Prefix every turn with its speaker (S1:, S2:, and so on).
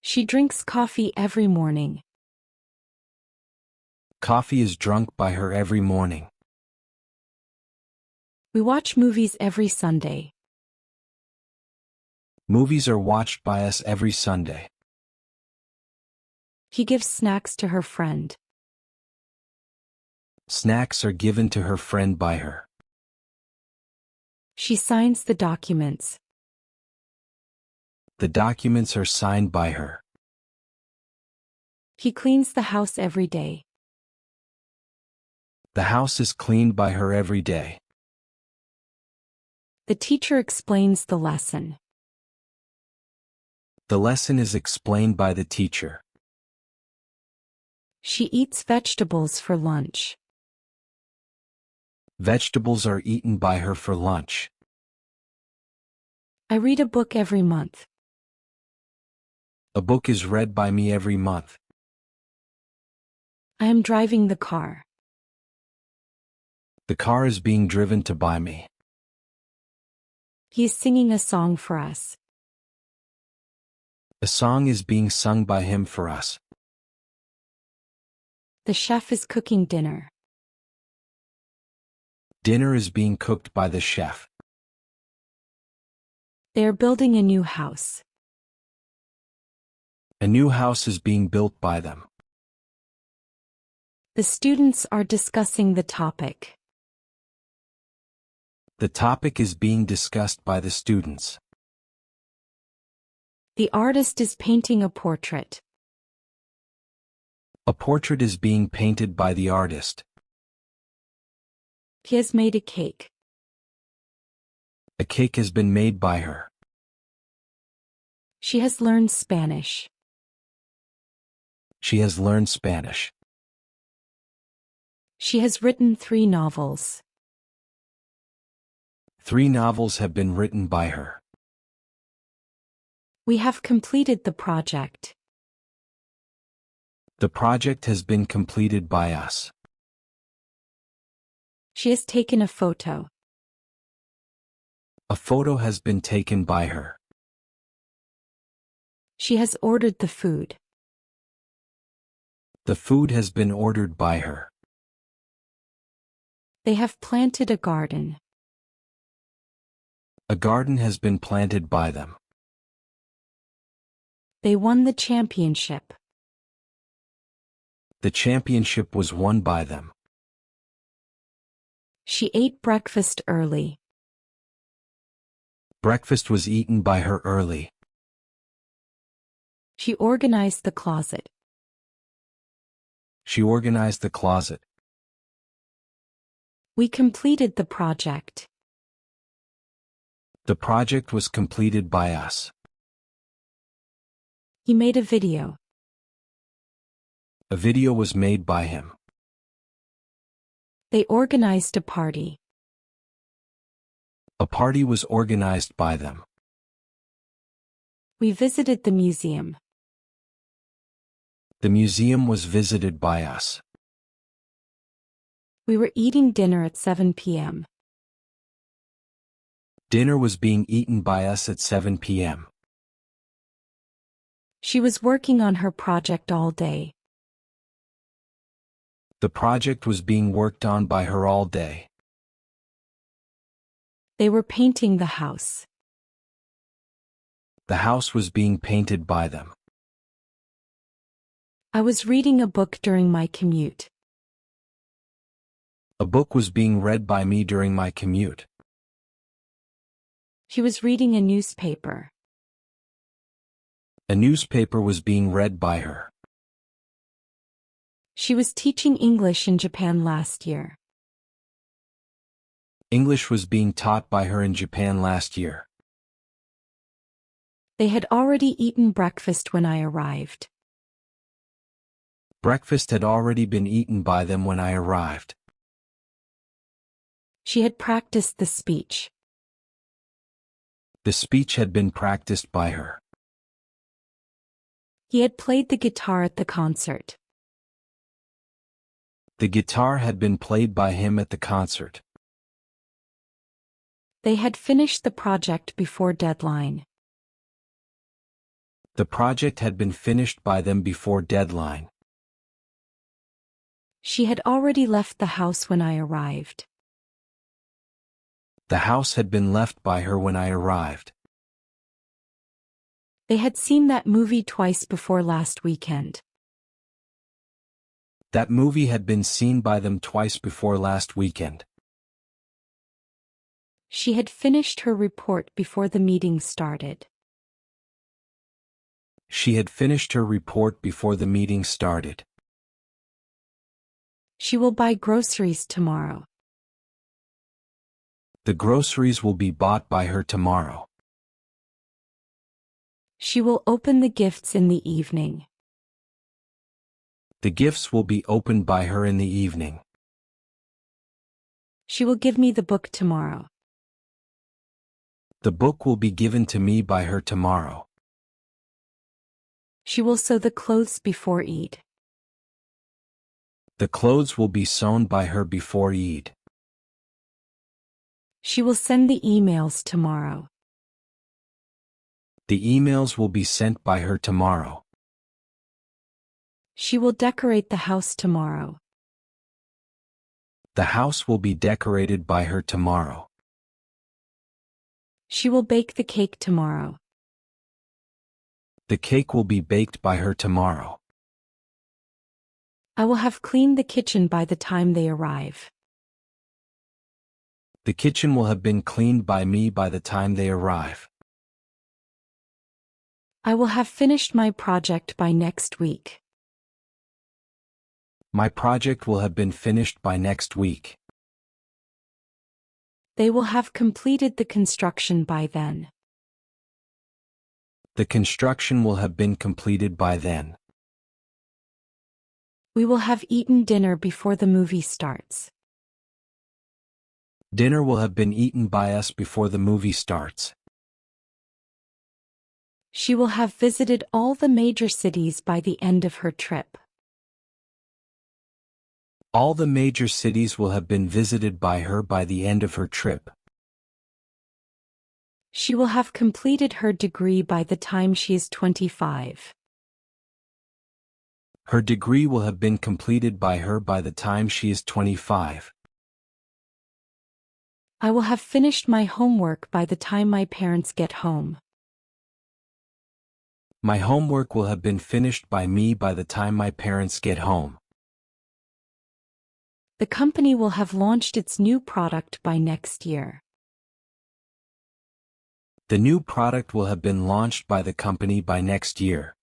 S1: She drinks coffee every morning.
S2: Coffee is drunk by her every morning.
S1: We watch movies every Sunday.
S2: Movies are watched by us every Sunday.
S1: He gives snacks to her friend.
S2: Snacks are given to her friend by her.
S1: She signs the documents.
S2: The documents are signed by her.
S1: He cleans the house every day.
S2: The house is cleaned by her every day.
S1: The teacher explains the lesson.
S2: The lesson is explained by the teacher.
S1: She eats vegetables for lunch.
S2: Vegetables are eaten by her for lunch.
S1: I read a book every month.
S2: A book is read by me every month.
S1: I am driving the car.
S2: The car is being driven to by me.
S1: He is singing a song for us.
S2: A song is being sung by him for us.
S1: The chef is cooking dinner.
S2: Dinner is being cooked by the chef.
S1: They are building a new house.
S2: A new house is being built by them.
S1: The students are discussing the topic.
S2: The topic is being discussed by the students.
S1: The artist is painting a portrait.
S2: A portrait is being painted by the artist.
S1: He has made a cake.
S2: A cake has been made by her.
S1: She has learned Spanish.
S2: She has learned Spanish.
S1: She has written 3 novels.
S2: 3 novels have been written by her.
S1: We have completed the project.
S2: The project has been completed by us.
S1: She has taken a photo.
S2: A photo has been taken by her.
S1: She has ordered the food.
S2: The food has been ordered by her.
S1: They have planted a garden.
S2: A garden has been planted by them.
S1: They won the championship.
S2: The championship was won by them.
S1: She ate breakfast early.
S2: Breakfast was eaten by her early.
S1: She organized the closet.
S2: She organized the closet.
S1: We completed the project.
S2: The project was completed by us.
S1: He made a video.
S2: A video was made by him.
S1: They organized a party.
S2: A party was organized by them.
S1: We visited the museum.
S2: The museum was visited by us.
S1: We were eating dinner at 7 p.m.
S2: Dinner was being eaten by us at 7 p.m.
S1: She was working on her project all day.
S2: The project was being worked on by her all day.
S1: They were painting the house.
S2: The house was being painted by them.
S1: I was reading a book during my commute.
S2: A book was being read by me during my commute.
S1: She was reading a newspaper.
S2: A newspaper was being read by her.
S1: She was teaching English in Japan last year.
S2: English was being taught by her in Japan last year.
S1: They had already eaten breakfast when I arrived.
S2: Breakfast had already been eaten by them when I arrived.
S1: She had practiced the speech.
S2: The speech had been practiced by her.
S1: He had played the guitar at the concert.
S2: The guitar had been played by him at the concert.
S1: They had finished the project before deadline.
S2: The project had been finished by them before deadline.
S1: She had already left the house when I arrived.
S2: The house had been left by her when I arrived.
S1: They had seen that movie twice before last weekend.
S2: That movie had been seen by them twice before last weekend.
S1: She had finished her report before the meeting started.
S2: She had finished her report before the meeting started.
S1: She will buy groceries tomorrow.
S2: The groceries will be bought by her tomorrow.
S1: She will open the gifts in the evening.
S2: The gifts will be opened by her in the evening.
S1: She will give me the book tomorrow.
S2: The book will be given to me by her tomorrow.
S1: She will sew the clothes before Eid.
S2: The clothes will be sewn by her before Eid.
S1: She will send the emails tomorrow.
S2: The emails will be sent by her tomorrow.
S1: She will decorate the house tomorrow.
S2: The house will be decorated by her tomorrow.
S1: She will bake the cake tomorrow.
S2: The cake will be baked by her tomorrow.
S1: I will have cleaned the kitchen by the time they arrive.
S2: The kitchen will have been cleaned by me by the time they arrive.
S1: I will have finished my project by next week.
S2: My project will have been finished by next week.
S1: They will have completed the construction by then.
S2: The construction will have been completed by then.
S1: We will have eaten dinner before the movie starts.
S2: Dinner will have been eaten by us before the movie starts.
S1: She will have visited all the major cities by the end of her trip.
S2: All the major cities will have been visited by her by the end of her trip.
S1: She will have completed her degree by the time she is 25.
S2: Her degree will have been completed by her by the time she is 25.
S1: I will have finished my homework by the time my parents get home.
S2: My homework will have been finished by me by the time my parents get home.
S1: The company will have launched its new product by next year.
S2: The new product will have been launched by the company by next year.